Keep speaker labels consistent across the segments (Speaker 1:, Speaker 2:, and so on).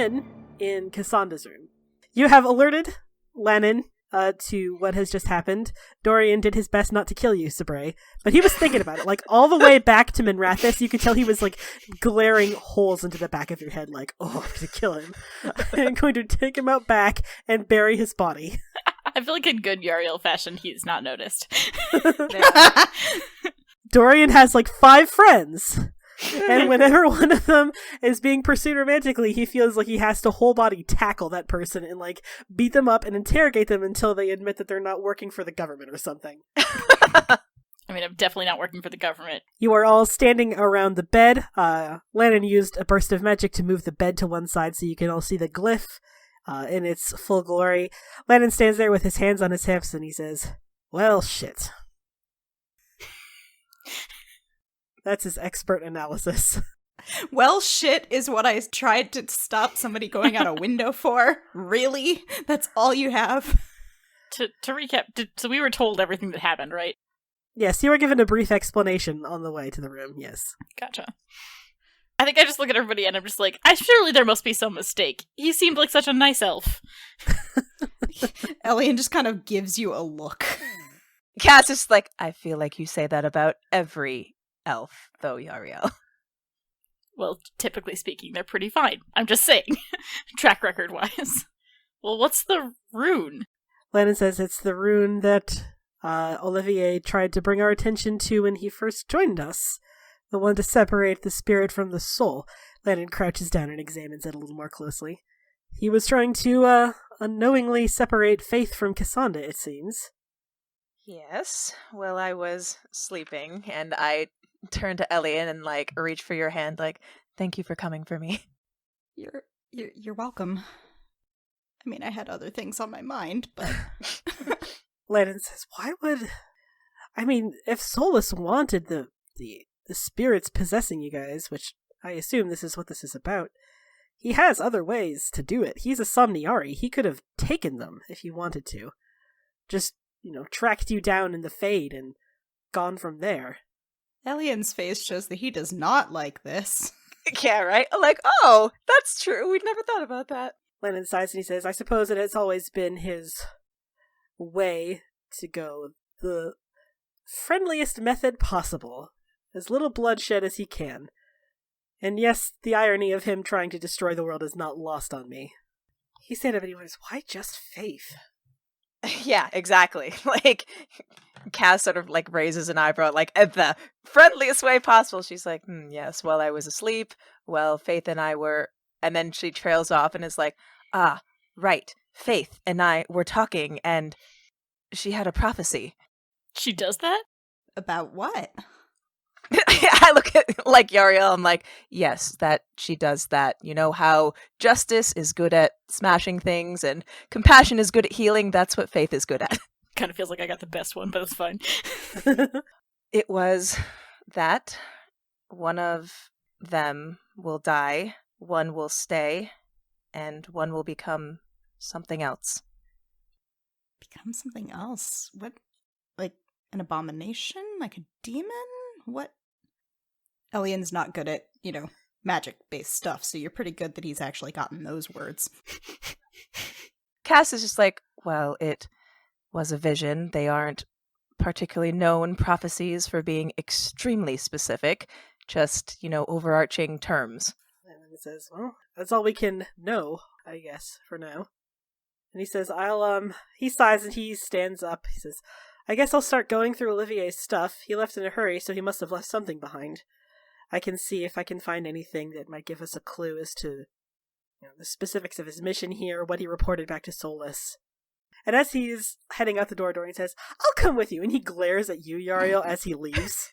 Speaker 1: again in Cassandra's room. You have alerted Lennon to what has just happened. Dorian did his best not to kill you, Sabre, but he was thinking about it. Like, all the way back to Minrathis, you could tell he was, like, glaring holes into the back of your head, like, oh, I'm going to kill him. I'm going to take him out back and bury his body.
Speaker 2: I feel like in good Uriel fashion, he's not noticed.
Speaker 1: Dorian has, like, 5 friends. And whenever one of them is being pursued romantically, he feels like he has to whole body tackle that person and, like, beat them up and interrogate them until they admit that they're not working for the government or something.
Speaker 2: I mean, I'm definitely not working for the government.
Speaker 1: You are all standing around the bed. Lennon used a burst of magic to move the bed to one side so you can all see the glyph in its full glory. Lennon stands there with his hands on his hips and he says, well, shit. That's his expert analysis.
Speaker 3: Well, shit is what I tried to stop somebody going out a window for. Really? That's all you have?
Speaker 2: To recap, so we were told everything that happened, right?
Speaker 1: Yes, you were given a brief explanation on the way to the room, yes.
Speaker 2: Gotcha. I think I just look at everybody and I'm just like, surely there must be some mistake. He seemed like such a nice elf.
Speaker 3: Elian just kind of gives you a look.
Speaker 4: Cass is like, I feel like you say that about every elf, though, Yariel.
Speaker 2: Well, typically speaking, they're pretty fine. I'm just saying, track record-wise. Well, what's the rune?
Speaker 1: Lennon says it's the rune that Olivier tried to bring our attention to when he first joined us. The one to separate the spirit from the soul. Lennon crouches down and examines it a little more closely. He was trying to unknowingly separate Faith from Cassandra, it seems.
Speaker 4: Yes. Well, I was sleeping, and I turned to Elian and, like, reach for your hand, like, thank you for coming for me.
Speaker 3: You're welcome. I mean, I had other things on my mind, but...
Speaker 1: Lennon says, why would... I mean, if Solus wanted the spirits possessing you guys, which I assume this is what this is about, he has other ways to do it. He's a Somniari. He could have taken them if he wanted to. Just, tracked you down in the Fade and gone from there.
Speaker 3: Elian's face shows that he does not like this.
Speaker 4: Yeah, right? Like, oh, that's true. We'd never thought about that.
Speaker 1: Lennon sighs and he says, I suppose that it's always been his way to go the friendliest method possible. As little bloodshed as he can. And yes, the irony of him trying to destroy the world is not lost on me. He said it, but he was, why just Faith?
Speaker 4: Yeah, exactly. Like, Cass sort of, like, raises an eyebrow, like, at the friendliest way possible. She's like, yes, while I was asleep, well, Faith and I were... And then she trails off and is like, right, Faith and I were talking, and she had a prophecy.
Speaker 2: She does that?
Speaker 3: About what?
Speaker 4: I look at, like, Yariel, I'm like, yes, that she does that. You know how justice is good at smashing things and compassion is good at healing? That's what Faith is good at.
Speaker 2: Kind of feels like I got the best one, but it's fine.
Speaker 4: It was that one of them will die, one will stay, and one will become something else.
Speaker 3: Become something else? What? Like an abomination? Like a demon? What? Elian's not good at, magic-based stuff, so you're pretty good that he's actually gotten those words.
Speaker 4: Cass is just like, well, it was a vision. They aren't particularly known prophecies for being extremely specific, just, overarching terms.
Speaker 1: And he says, well, that's all we can know, I guess, for now. And he says, he sighs and he stands up. He says, I guess I'll start going through Olivier's stuff. He left in a hurry, so he must have left something behind. I can see if I can find anything that might give us a clue as to the specifics of his mission here, what he reported back to Solus. And as he's heading out the door, Dorian says, I'll come with you. And he glares at you, Yariel, as he leaves.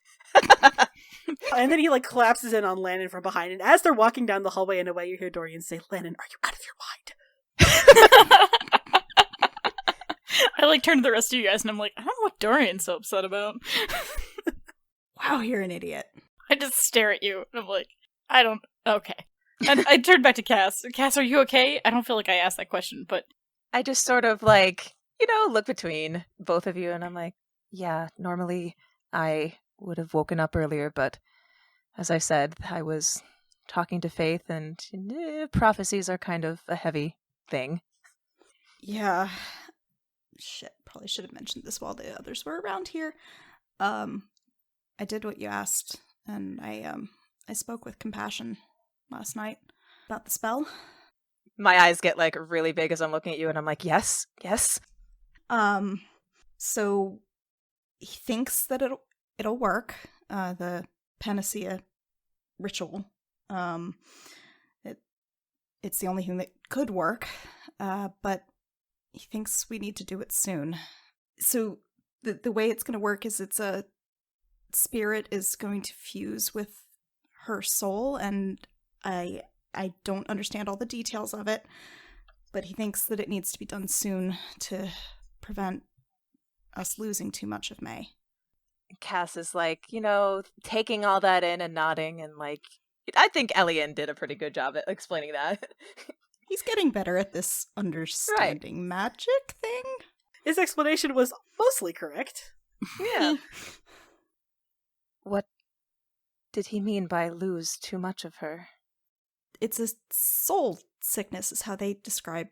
Speaker 1: And then he, collapses in on Lannon from behind. And as they're walking down the hallway in a way, you hear Dorian say, Lannon, are you out of your mind?
Speaker 2: I, turn to the rest of you guys and I'm like, I don't know what Dorian's so upset about.
Speaker 3: Wow, you're an idiot.
Speaker 2: I just stare at you and I'm like, okay. And I turn back to Cass. Cass, are you okay? I don't feel like I asked that question, but...
Speaker 4: I just sort of look between both of you and I'm like, yeah, normally I would have woken up earlier, but as I said, I was talking to Faith, and prophecies are kind of a heavy thing.
Speaker 3: Yeah. Shit, probably should have mentioned this while the others were around here. I did what you asked, and I spoke with Compassion last night about the spell.
Speaker 4: My eyes get like really big as I'm looking at you, and I'm like, yes.
Speaker 3: So he thinks that it'll work. The panacea ritual. It's the only thing that could work. But he thinks we need to do it soon. So the way it's going to work is it's a spirit is going to fuse with her soul, and I don't understand all the details of it, but he thinks that it needs to be done soon to prevent us losing too much of May.
Speaker 4: Cass is like, taking all that in and nodding, and like, I think Elian did a pretty good job at explaining that.
Speaker 3: He's getting better at this understanding magic thing.
Speaker 1: His explanation was mostly correct.
Speaker 4: Yeah. What did he mean by lose too much of her?
Speaker 3: It's a soul sickness is how they describe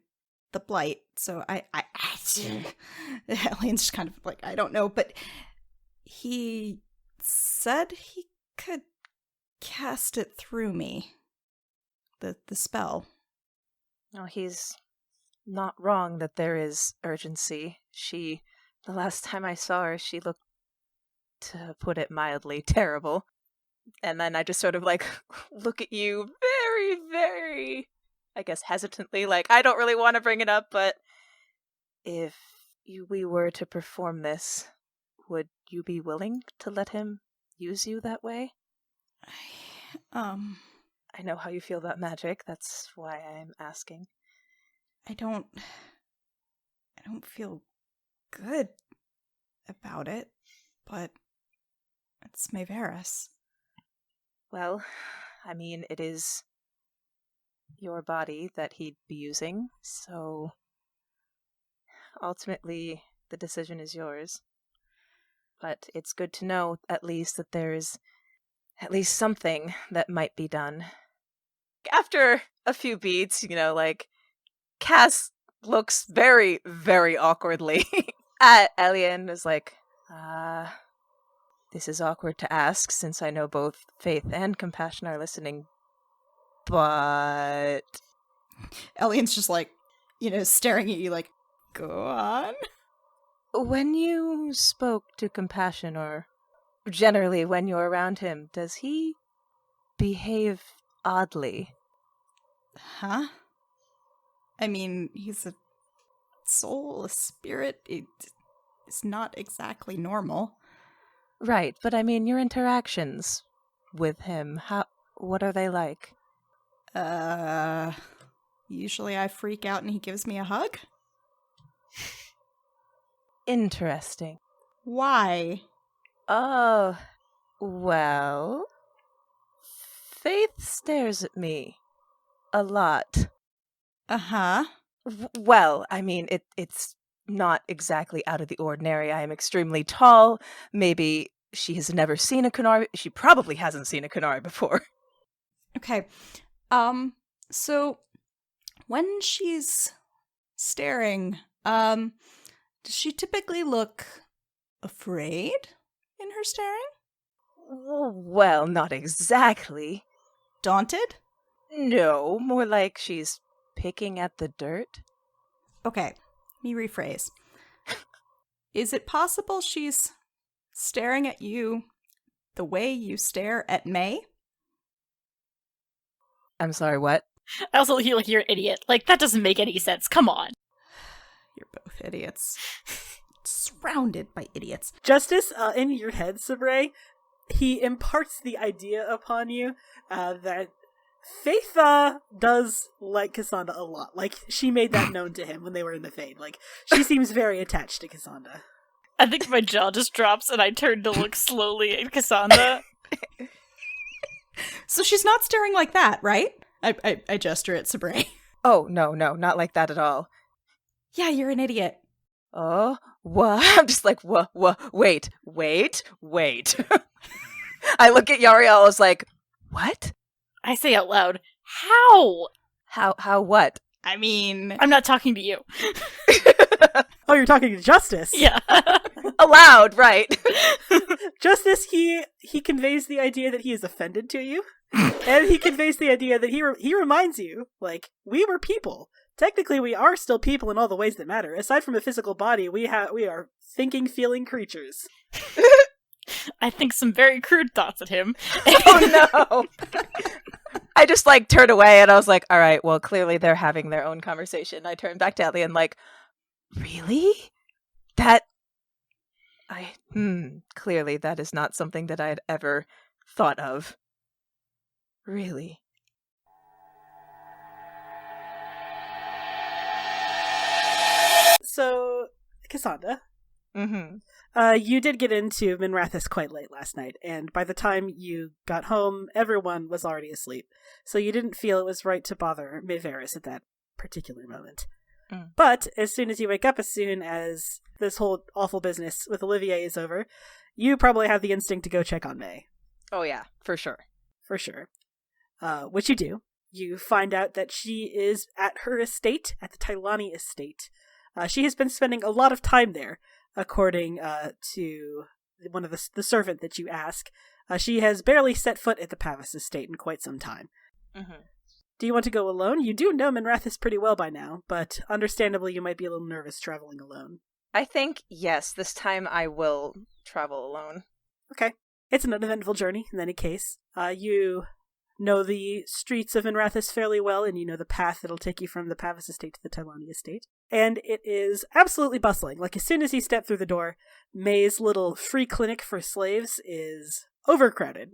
Speaker 3: the blight. So Elian's just kind of like, I don't know, but he said he could cast it through me. The spell.
Speaker 4: No, he's not wrong that there is urgency. The last time I saw her, she looked, to put it mildly, terrible. And then I just sort of like look at you very, very, I guess, hesitantly, like, I don't really want to bring it up, but if we were to perform this, would you be willing to let him use you that way? I know how you feel about magic, that's why I'm asking.
Speaker 3: I don't feel good about it, but it's Mayveris.
Speaker 4: Well, I mean, it is your body that he'd be using, so ultimately the decision is yours. But it's good to know, at least, that there is at least something that might be done. After a few beats, like, Cass looks very, very awkwardly at Elian, is like, this is awkward to ask, since I know both Faith and Compassion are listening, but...
Speaker 3: Elian's just like, staring at you like, go on.
Speaker 4: When you spoke to Compassion, or generally when you're around him, does he behave oddly?
Speaker 3: Huh? I mean, he's a soul, a spirit. It's not exactly normal.
Speaker 4: Right, but I mean, your interactions with him, what are they like?
Speaker 3: Usually I freak out and he gives me a hug.
Speaker 4: Interesting.
Speaker 3: Why?
Speaker 4: Oh, well, Faith stares at me a lot.
Speaker 3: Uh-huh.
Speaker 4: Well, I mean, it's not exactly out of the ordinary. I am extremely tall. Maybe she has never seen a Kunari. She probably hasn't seen a Kunari before.
Speaker 3: Okay. So when she's staring, does she typically look afraid in her staring?
Speaker 4: Well, not exactly.
Speaker 3: Daunted?
Speaker 4: No, more like she's picking at the dirt.
Speaker 3: Okay, let me rephrase. Is it possible she's staring at you the way you stare at May?
Speaker 4: I'm sorry, what?
Speaker 2: I also hear like you're an idiot. Like, that doesn't make any sense. Come on.
Speaker 3: You're both idiots. Surrounded by idiots.
Speaker 1: Justice, in your head, Sabre, he imparts the idea upon you that Faith does like Cassandra a lot. Like, she made that known to him when they were in the Fade. Like, she seems very attached to Cassandra.
Speaker 2: I think my jaw just drops and I turn to look slowly at Cassandra.
Speaker 3: So she's not staring like that, right? I gesture at Sabre.
Speaker 4: Oh, no, not like that at all.
Speaker 3: Yeah, you're an idiot.
Speaker 4: Oh, what? I'm just like, what, wait. I look at Yariel, I was like, what?
Speaker 2: I say out loud, how?
Speaker 4: How what?
Speaker 3: I mean,
Speaker 2: I'm not talking to you.
Speaker 1: Oh, you're talking to Justice.
Speaker 2: Yeah.
Speaker 4: Aloud, right.
Speaker 1: Justice, he conveys the idea that he is offended to you. And he conveys the idea that he reminds you, like, we were people. Technically, we are still people in all the ways that matter. Aside from a physical body, we are thinking, feeling creatures.
Speaker 2: I think some very crude thoughts at him.
Speaker 4: Oh no. I just turned away and I was like, all right, well, clearly they're having their own conversation. I turned back to Ellie and really? Clearly that is not something that I had ever thought of. Really?
Speaker 1: So, Cassandra, you did get into Minrathis quite late last night, and by the time you got home, everyone was already asleep. So you didn't feel it was right to bother Mayveris at that particular moment. But as soon as you wake up, as soon as this whole awful business with Olivier is over, you probably have the instinct to go check on May.
Speaker 4: Oh yeah, for sure.
Speaker 1: For sure. Which you do. You find out that she is at her estate, at the Tylani estate. She has been spending a lot of time there, according to one of the servant that you ask. She has barely set foot at the Pavis estate in quite some time. Do you want to go alone? You do know Minrathis pretty well by now, but understandably you might be a little nervous traveling alone.
Speaker 4: I think, yes, this time I will travel alone.
Speaker 1: Okay. It's an uneventful journey, in any case. You know the streets of Minrathis fairly well, and you know the path that'll take you from the Pavis estate to the Tylani estate. And it is absolutely bustling. Like, as soon as you step through the door, May's little free clinic for slaves is overcrowded.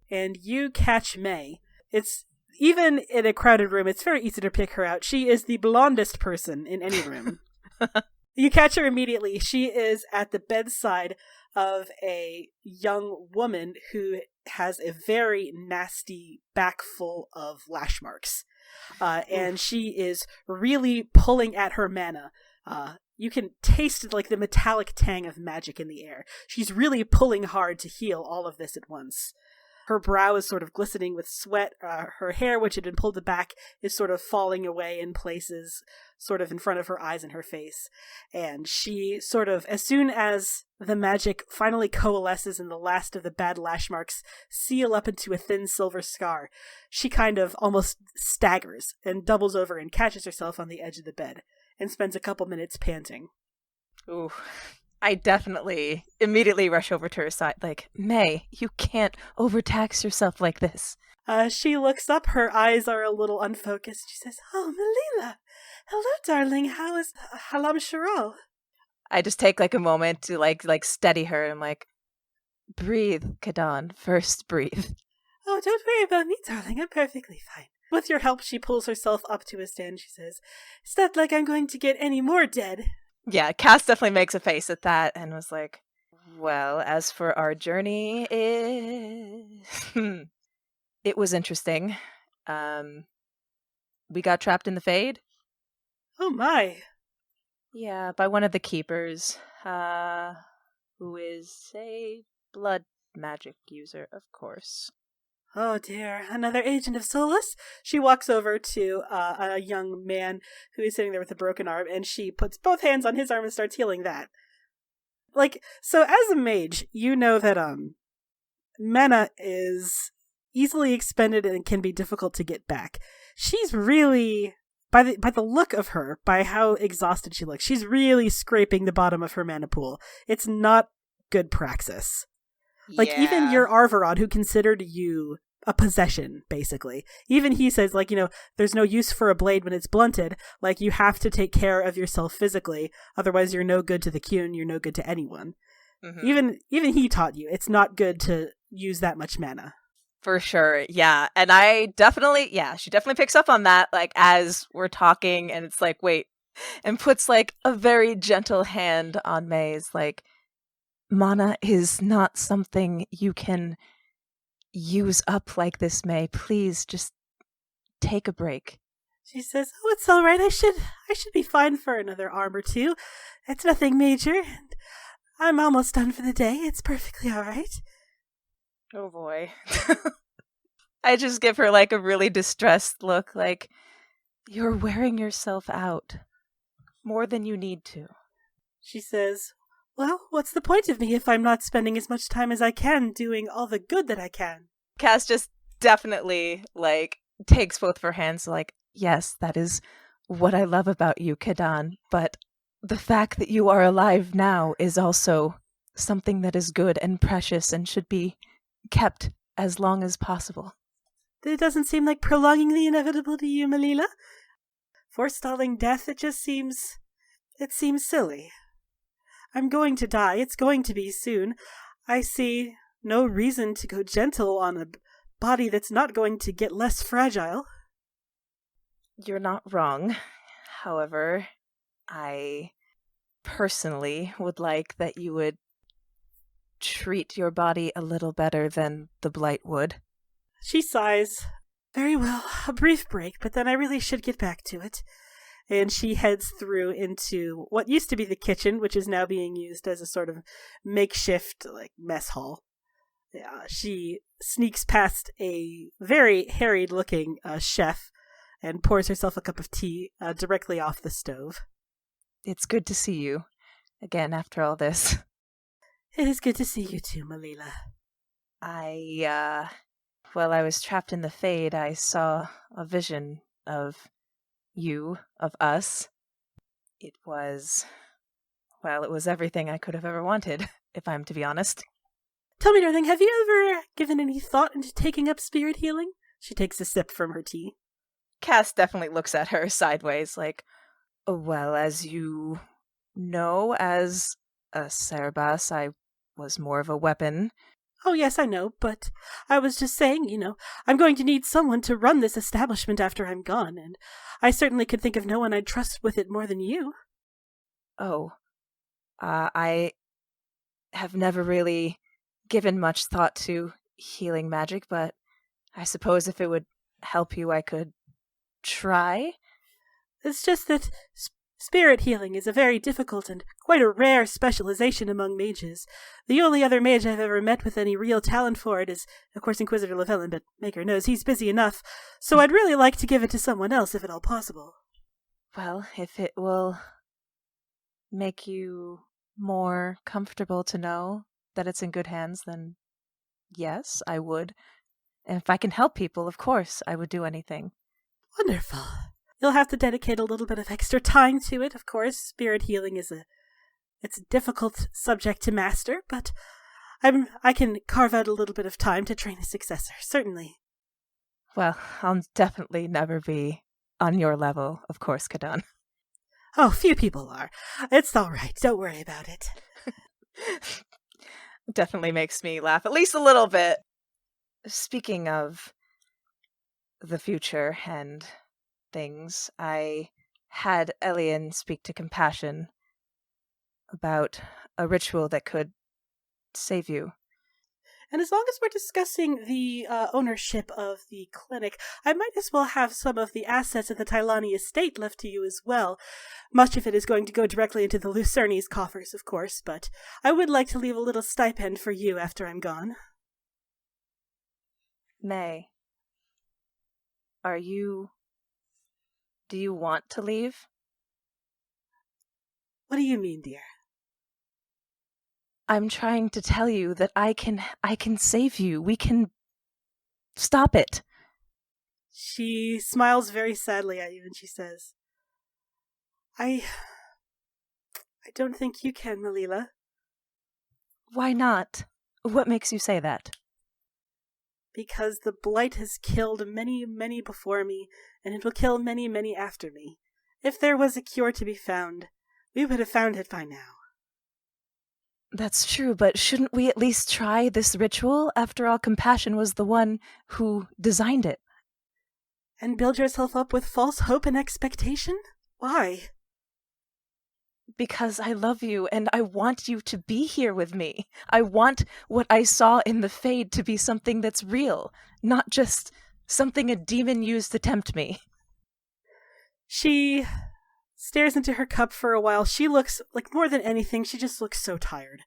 Speaker 1: And you catch May. Even in a crowded room, it's very easy to pick her out. She is the blondest person in any room. You catch her immediately. She is at the bedside of a young woman who has a very nasty back full of lash marks. And she is really pulling at her mana. You can taste the metallic tang of magic in the air. She's really pulling hard to heal all of this at once. Her brow is sort of glistening with sweat. Her hair, which had been pulled back, is sort of falling away in places, sort of in front of her eyes and her face. And she sort of, as soon as the magic finally coalesces and the last of the bad lash marks seal up into a thin silver scar, she kind of almost staggers and doubles over and catches herself on the edge of the bed and spends a couple minutes panting.
Speaker 4: Ooh. I definitely immediately rush over to her side, May, you can't overtax yourself like this.
Speaker 1: She looks up, her eyes are a little unfocused. She says, "Oh, Melina! Hello, darling, how is Halamshiral?"
Speaker 4: I just take a moment to steady her, and I'm breathe, Kadan, first breathe.
Speaker 1: "Oh, don't worry about me, darling, I'm perfectly fine." With your help, she pulls herself up to a stand. She says, "It's not like I'm going to get any more dead."
Speaker 4: Yeah, Cass definitely makes a face at that and was like, well, as for our journey, it was interesting. We got trapped in the Fade.
Speaker 1: Oh my.
Speaker 4: Yeah, by one of the keepers, who is a blood magic user, of course.
Speaker 1: Oh dear, another agent of Solus? She walks over to a young man who is sitting there with a broken arm, and she puts both hands on his arm and starts healing that. So as a mage, you know that mana is easily expended and can be difficult to get back. She's really, by the look of her, by how exhausted she looks, she's really scraping the bottom of her mana pool. It's not good praxis. Even your Arvarod, who considered you a possession, basically, even he says, there's no use for a blade when it's blunted. You have to take care of yourself physically, otherwise you're no good to the Kyun, you're no good to anyone. Even he taught you, it's not good to use that much mana.
Speaker 4: For sure, yeah. And she definitely picks up on that, as we're talking, and it's wait, and puts, a very gentle hand on May's, mana is not something you can use up like this, May. Please, just take a break.
Speaker 1: She says, "Oh, it's all right. I should be fine for another arm or two. It's nothing major, and I'm almost done for the day. It's perfectly all right."
Speaker 4: Oh boy. I just give her like a really distressed look, like, you're wearing yourself out more than you need to.
Speaker 1: She says, well, what's the point of me if I'm not spending as much time as I can doing all the good that I can?
Speaker 4: Cass just definitely, like, takes both of her hands, like, yes, that is what I love about you, Kadan, but the fact that you are alive now is also something that is good and precious and should be kept as long as possible.
Speaker 1: It doesn't seem like prolonging the inevitable to you, Malila. Forestalling death, it seems silly. I'm going to die. It's going to be soon. I see no reason to go gentle on a body that's not going to get less fragile.
Speaker 4: You're not wrong. However, I personally would like that you would treat your body a little better than the blight would.
Speaker 1: She sighs. Very well, a brief break, but then I really should get back to it. And she heads through into what used to be the kitchen, which is now being used as a sort of makeshift mess hall. She sneaks past a very harried-looking chef and pours herself a cup of tea directly off the stove.
Speaker 4: It's good to see you again after all this.
Speaker 1: It is good to see you too, Malila.
Speaker 4: While I was trapped in the Fade, I saw a vision of you, of us. It was everything I could have ever wanted, if I'm to be honest.
Speaker 1: Tell me, darling, have you ever given any thought into taking up spirit healing? She takes a sip from her tea.
Speaker 4: Cass definitely looks at her sideways, like, well, as you know, as a Cerebas, I was more of a weapon.
Speaker 1: Oh, yes, I know, but I was just saying, I'm going to need someone to run this establishment after I'm gone, and I certainly could think of no one I'd trust with it more than you.
Speaker 4: Oh, I have never really given much thought to healing magic, but I suppose if it would help you, I could try.
Speaker 1: It's just that spirit healing is a very difficult and quite a rare specialization among mages. The only other mage I've ever met with any real talent for it is, of course, Inquisitor Sulevin, but Maker knows he's busy enough, so I'd really like to give it to someone else if at all possible.
Speaker 4: Well, if it will make you more comfortable to know that it's in good hands, then yes, I would. And if I can help people, of course, I would do anything.
Speaker 1: Wonderful. You'll have to dedicate a little bit of extra time to it, of course. Spirit healing is a difficult subject to master, but I can carve out a little bit of time to train a successor, certainly.
Speaker 4: Well, I'll definitely never be on your level, of course, Kadan.
Speaker 1: Oh, few people are. It's all right. Don't worry about it.
Speaker 4: Definitely makes me laugh, at least a little bit. Speaking of the future and things, I had Elian speak to Compassion about a ritual that could save you.
Speaker 1: And as long as we're discussing the ownership of the clinic, I might as well have some of the assets of the Tylani estate left to you as well. Much of it is going to go directly into the Lucernes coffers, of course, but I would like to leave a little stipend for you after I'm gone.
Speaker 4: May, do you want to leave?
Speaker 1: What do you mean, dear?
Speaker 4: I'm trying to tell you that I can save you. We can stop it.
Speaker 1: She smiles very sadly at you and she says, I don't think you can, Malila.
Speaker 4: Why not? What makes you say that?
Speaker 1: Because the blight has killed many, many before me, and it will kill many, many after me. If there was a cure to be found, we would have found it by now.
Speaker 4: That's true, but shouldn't we at least try this ritual? After all, Compassion was the one who designed it.
Speaker 1: And build yourself up with false hope and expectation? Why?
Speaker 4: Because I love you, and I want you to be here with me. I want what I saw in the Fade to be something that's real, not just something a demon used to tempt me.
Speaker 1: She stares into her cup for a while. She looks, more than anything, she just looks so tired.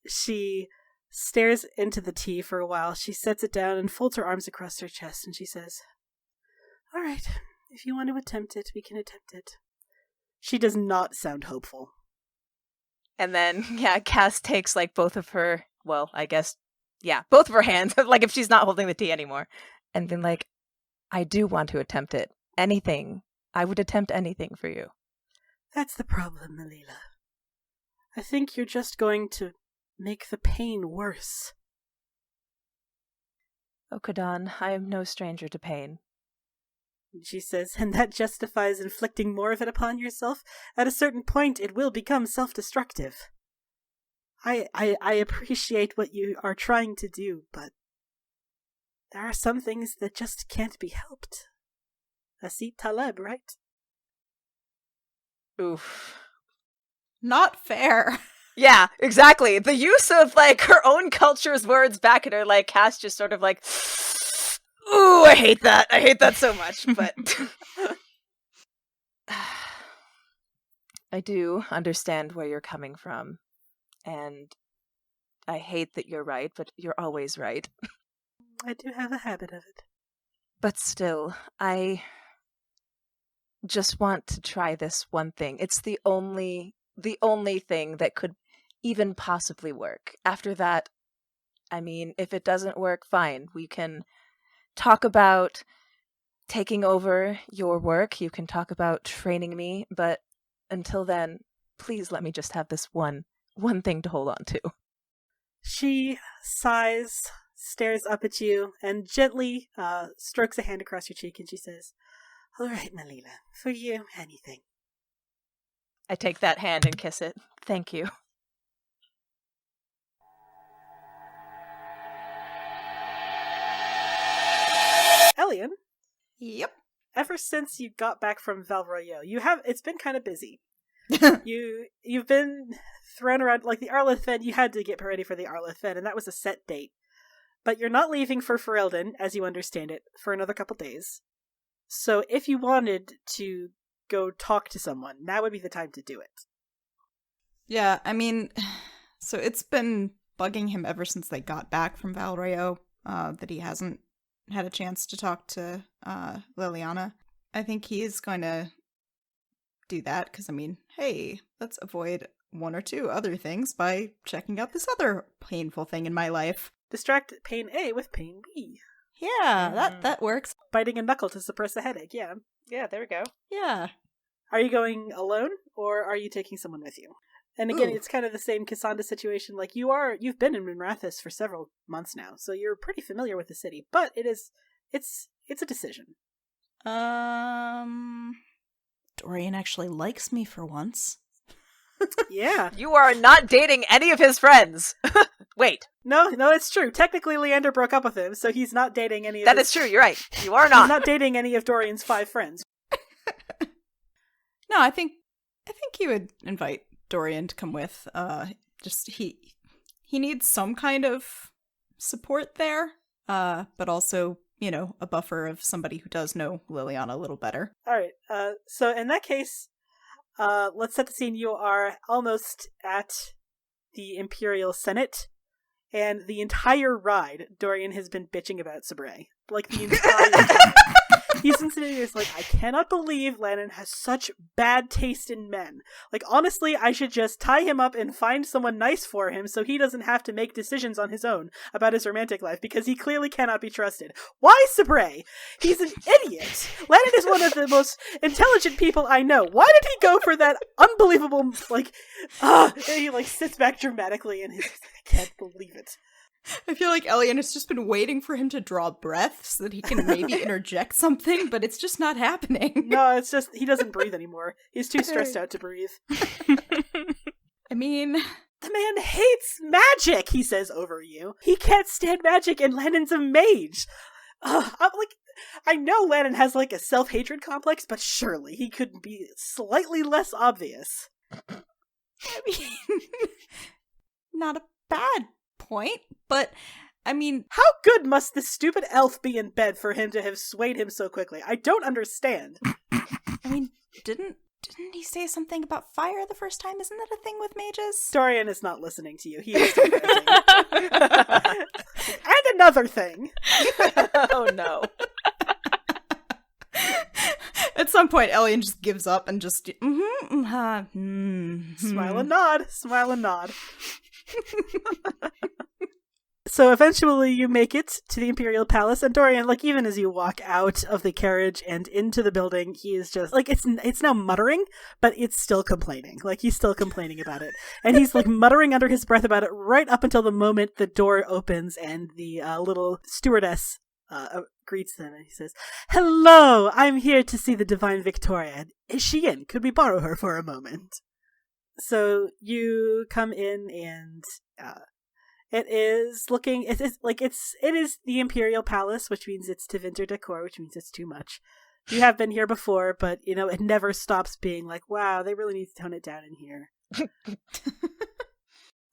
Speaker 1: She stares into the tea for a while. She sets it down and folds her arms across her chest, and she says, "All right, if you want to attempt it, we can attempt it." She does not sound hopeful.
Speaker 4: And then, Cass takes, like, both of her, well, I guess, both of her hands, like, if she's not holding the tea anymore, and been like, "I do want to attempt it. Anything. I would attempt anything for you."
Speaker 1: That's the problem, Malila. I think you're just going to make the pain worse.
Speaker 4: "Oh, Kadan, I am no stranger to pain."
Speaker 1: She says, "And that justifies inflicting more of it upon yourself? At a certain point, it will become self-destructive. I appreciate what you are trying to do, but there are some things that just can't be helped. Asit Taleb, right?"
Speaker 4: Oof.
Speaker 3: Not fair.
Speaker 4: Yeah, exactly. The use of, like, her own culture's words back at her, like, Cass just sort of like, ooh, I hate that. I hate that so much, but I do understand where you're coming from, and I hate that you're right, but you're always right.
Speaker 1: I do have a habit of it.
Speaker 4: But still, I just want to try this one thing. It's the only thing that could even possibly work. After that, I mean, if it doesn't work, fine. We can talk about taking over your work. You can talk about training me, but until then, please let me just have this one thing to hold on to.
Speaker 1: She sighs, stares up at you, and gently strokes a hand across your cheek, and she says, "All right, Malila, for you, anything."
Speaker 4: I take that hand and kiss it. Thank you.
Speaker 1: Elian,
Speaker 3: Yep.
Speaker 1: ever since you got back from Valroyo, it's been kind of busy. You've been thrown around, like the Arleth Fen. You had to get ready for the Arleth Fen, and that was a set date. But you're not leaving for Ferelden, as you understand it, for another couple days. So if you wanted to go talk to someone, now would be the time to do it.
Speaker 3: Yeah, I mean, so it's been bugging him ever since they got back from Valrayo, that he hasn't had a chance to talk to Liliana. I think he is going to do that, because, I mean, hey, let's avoid one or two other things by checking out this other painful thing in my life.
Speaker 1: Distract pain A with pain B.
Speaker 3: Yeah, that works.
Speaker 1: Biting a knuckle to suppress a headache, yeah.
Speaker 4: Yeah, there we go.
Speaker 3: Yeah.
Speaker 1: Are you going alone, or are you taking someone with you? And again,
Speaker 3: Ooh.
Speaker 1: it's kind of the same Cassandra situation. Like, you've been in Minrathis for several months now, so you're pretty familiar with the city. But it's a decision.
Speaker 3: Dorian actually likes me for once.
Speaker 1: Yeah.
Speaker 4: You are not dating any of his friends. Wait.
Speaker 1: No, it's true. Technically, Leander broke up with him, so he's not dating any of
Speaker 4: That is true, you're right. You are
Speaker 1: He's
Speaker 4: not.
Speaker 1: not dating any of Dorian's 5 friends.
Speaker 3: No, I think he would invite Dorian to come with. Just he needs some kind of support there, but also, you know, a buffer of somebody who does know Liliana a little better.
Speaker 1: Alright, so in that case, let's set the scene. You are almost at the Imperial Senate, and the entire ride, Dorian has been bitching about Sabre. Like, the entire time. He's been sitting there, like, I cannot believe Lannon has such bad taste in men. Like, honestly, I should just tie him up and find someone nice for him so he doesn't have to make decisions on his own about his romantic life, because he clearly cannot be trusted. Why Sabre? He's an idiot! Lannon is one of the most intelligent people I know. Why did he go for that unbelievable, like, and he, like, sits back dramatically and he's like, I can't believe it.
Speaker 3: I feel like Elian has just been waiting for him to draw breath so that he can maybe interject something, but it's just not happening.
Speaker 1: No, it's just, he doesn't breathe anymore. He's too stressed out to breathe.
Speaker 3: I mean,
Speaker 1: The man hates magic, he says over you. He can't stand magic, and Lannon's a mage. I know Lannon has, like, a self-hatred complex, but surely he could be slightly less obvious.
Speaker 3: I mean, not a bad point, but I mean,
Speaker 1: How good must this stupid elf be in bed for him to have swayed him so quickly? I don't understand.
Speaker 3: I mean, didn't Didn't he say something about fire the first time? Isn't that a thing with mages?
Speaker 1: Dorian is not listening to you. He is still dancing. And another thing.
Speaker 4: Oh no.
Speaker 3: At some point, Elian just gives up and just
Speaker 1: Smile and nod. Smile and nod. So eventually you make it to the Imperial Palace, and Dorian, like, even as you walk out of the carriage and into the building, he is just, like, it's now muttering, but it's still complaining. Like, he's still complaining about it. And he's, like, muttering under his breath about it right up until the moment the door opens and the little stewardess greets them, and he says, "Hello, I'm here to see the Divine Victoria. Is she in? Could we borrow her for a moment?" So you come in, and it is looking. It is the Imperial Palace, which means it's Tevinter decor, which means it's too much. You have been here before, but it never stops being like, wow, they really need to tone it down in here.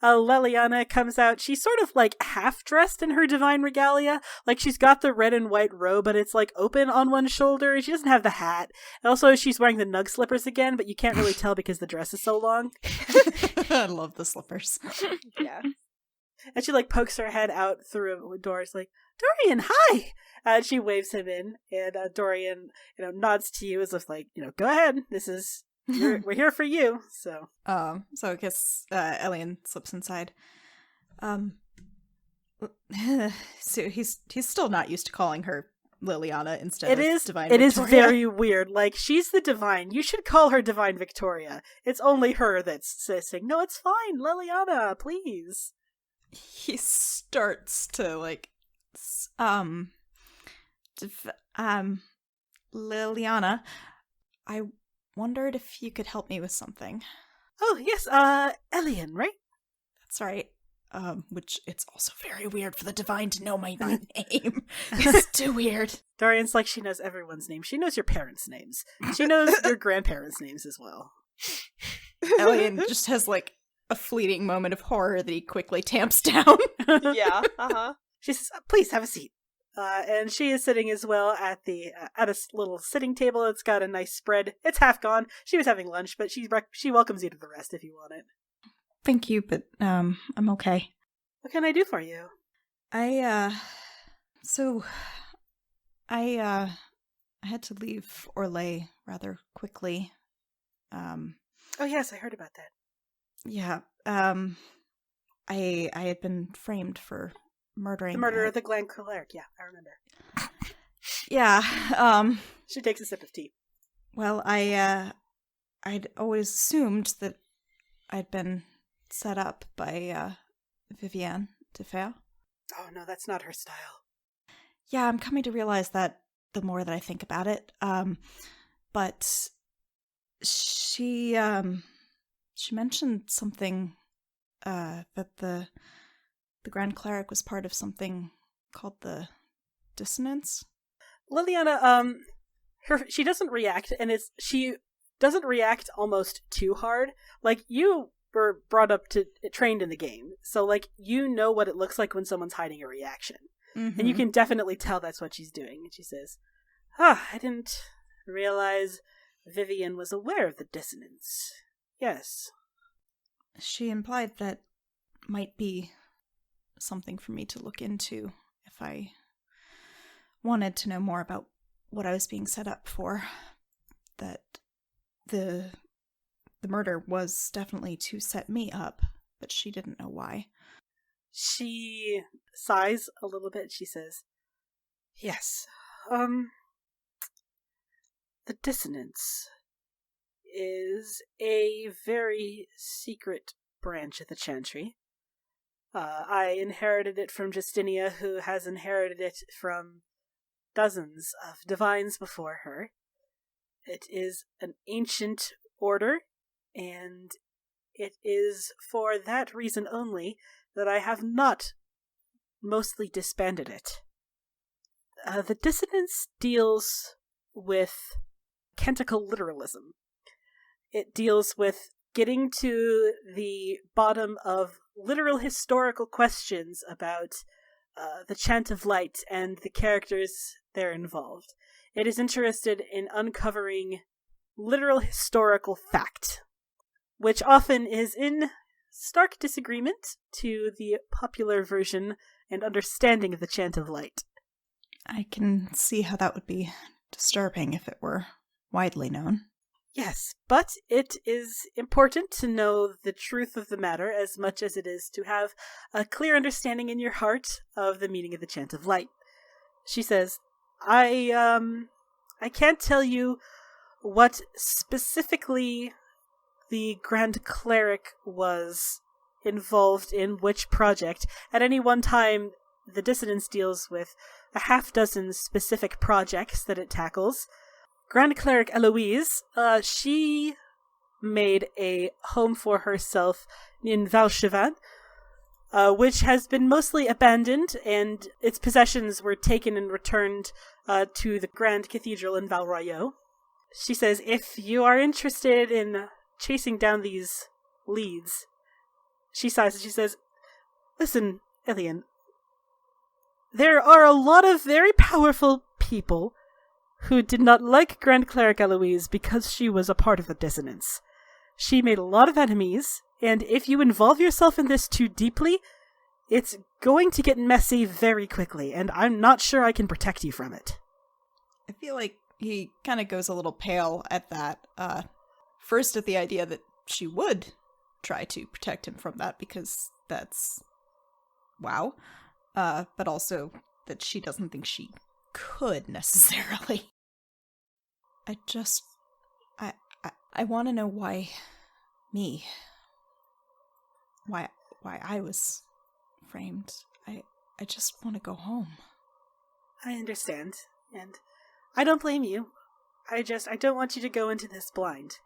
Speaker 1: Leliana comes out. She's sort of like half dressed in her divine regalia. Like, she's got the red and white robe, but it's like open on one shoulder. She doesn't have the hat. And also, she's wearing the nug slippers again, but you can't really tell because the dress is so long.
Speaker 3: I love the slippers.
Speaker 4: Yeah.
Speaker 1: And she like pokes her head out through a door. It's like, "Dorian, hi!" And she waves him in, and Dorian, nods to you as if like, go ahead. This is we're here for you. So
Speaker 3: I guess Elian slips inside. So he's still not used to calling her Liliana instead of Divine Victoria.
Speaker 1: It is very weird. Like, she's the divine. You should call her Divine Victoria. It's only her that's saying, "No, it's fine, Liliana, please."
Speaker 3: He starts to like, Liliana, I wondered if you could help me with something.
Speaker 1: Oh, yes, Elian, right?
Speaker 3: That's right. Which it's also very weird for the divine to know my name. It's too weird.
Speaker 1: Dorian's like, she knows everyone's name. She knows your parents' names. She knows your grandparents' names as well.
Speaker 3: Elian just has like a fleeting moment of horror that he quickly tamps down.
Speaker 4: Yeah,
Speaker 1: She says, "Please have a seat." And she is sitting as well at a little sitting table. It's got a nice spread. It's half gone. She was having lunch, but she welcomes you to the rest if you want it.
Speaker 3: Thank you, but I'm okay.
Speaker 1: What can I do for you?
Speaker 3: I had to leave Orlais rather quickly.
Speaker 1: Oh yes, I heard about that.
Speaker 3: Yeah, I had been framed for murdering
Speaker 1: the murder of the Glen Cleric. Yeah, I remember.
Speaker 3: Yeah.
Speaker 1: She takes a sip of tea.
Speaker 3: Well, I'd always assumed that I'd been set up by Vivienne de Fer.
Speaker 1: Oh no, that's not her style.
Speaker 3: Yeah, I'm coming to realize that the more that I think about it. But she mentioned something that the Grand Cleric was part of something called the Dissonance.
Speaker 1: Liliana, she doesn't react, and she doesn't react almost too hard. Like, you were brought up trained in the game, so like you know what it looks like when someone's hiding a reaction, and you can definitely tell that's what she's doing. And she says, I didn't realize Vivienne was aware of the dissonance. Yes.
Speaker 3: She implied that might be something for me to look into if I wanted to know more about what I was being set up for. That the murder was definitely to set me up, but she didn't know why.
Speaker 1: She sighs a little bit. She says, "Yes, the dissonance is a very secret branch of the Chantry. I inherited it from Justinia, who has inherited it from dozens of divines before her. It is an ancient order, and it is for that reason only that I have not mostly disbanded it. The dissonance deals with canticle literalism. It deals with getting to the bottom of literal historical questions about the Chant of Light and the characters there involved. It is interested in uncovering literal historical fact, which often is in stark disagreement to the popular version and understanding of the Chant of Light.
Speaker 3: I can see how that would be disturbing if it were widely known.
Speaker 1: Yes, but it is important to know the truth of the matter as much as it is to have a clear understanding in your heart of the meaning of the Chant of Light. She says, I can't tell you what specifically the Grand Cleric was involved in which project. At any one time, the Dissonance deals with a half-dozen specific projects that it tackles. Grand Cleric Eloise, she made a home for herself in Valchevin, which has been mostly abandoned, and its possessions were taken and returned to the Grand Cathedral in Valroyau. She says, if you are interested in chasing down these leads, she sighs and she says, listen, Elian, there are a lot of very powerful people who did not like Grand Cleric Eloise because she was a part of the Dissonance. She made a lot of enemies, and if you involve yourself in this too deeply, it's going to get messy very quickly, and I'm not sure I can protect you from it.
Speaker 3: I feel like he kind of goes a little pale at that. First at the idea that she would try to protect him from that, because that's... wow. But also that she doesn't think she could necessarily. I want to know why me. Why I was framed. I just want to go home.
Speaker 1: I understand, and I don't blame you. I don't want you to go into this blind.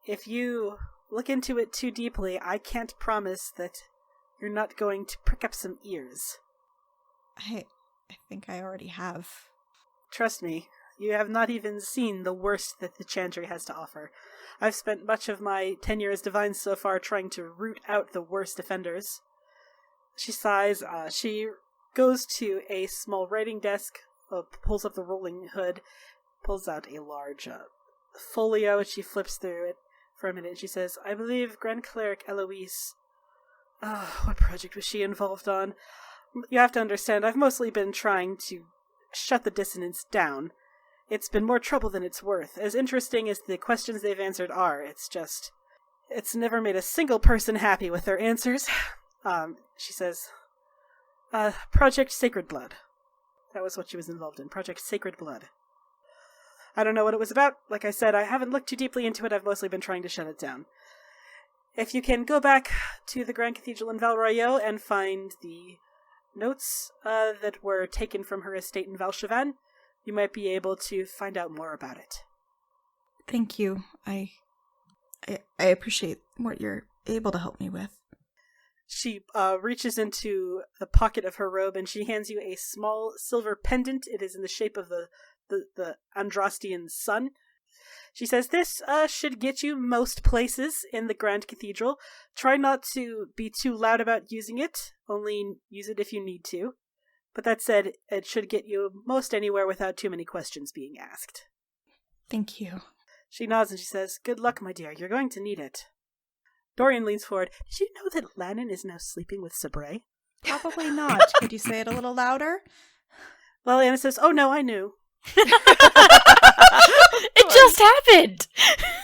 Speaker 1: If you look into it too deeply, I can't promise that you're not going to prick up some ears.
Speaker 3: I think I already have.
Speaker 1: Trust me, you have not even seen the worst that the Chantry has to offer. I've spent much of my tenure as Divine so far trying to root out the worst offenders. She sighs, she goes to a small writing desk, pulls up the rolling hood, pulls out a large folio, and she flips through it for a minute, and she says, I believe Grand Cleric Eloise... what project was she involved on? You have to understand, I've mostly been trying to shut the Dissonance down. It's been more trouble than it's worth. As interesting as the questions they've answered are, it's never made a single person happy with their answers. She says, Project Sacred Blood. That was what she was involved in, Project Sacred Blood. I don't know what it was about. Like I said, I haven't looked too deeply into it. I've mostly been trying to shut it down. If you can go back to the Grand Cathedral in Valroyau and find the notes that were taken from her estate in Valchevin, you might be able to find out more about it.
Speaker 3: Thank you. I appreciate what you're able to help me with.
Speaker 1: She reaches into the pocket of her robe and she hands you a small silver pendant. It is in the shape of the Andrastian sun. She says, this should get you most places in the Grand Cathedral. Try not to be too loud about using it. Only use it if you need to. But that said, it should get you most anywhere without too many questions being asked.
Speaker 3: Thank you.
Speaker 1: She nods and she says, good luck, my dear. You're going to need it. Dorian leans forward. Did you know that Lannon is now sleeping with Sabre?
Speaker 3: Probably not. Could you say it a little louder?
Speaker 1: Well, Anna says, oh no, I knew.
Speaker 2: It just happened.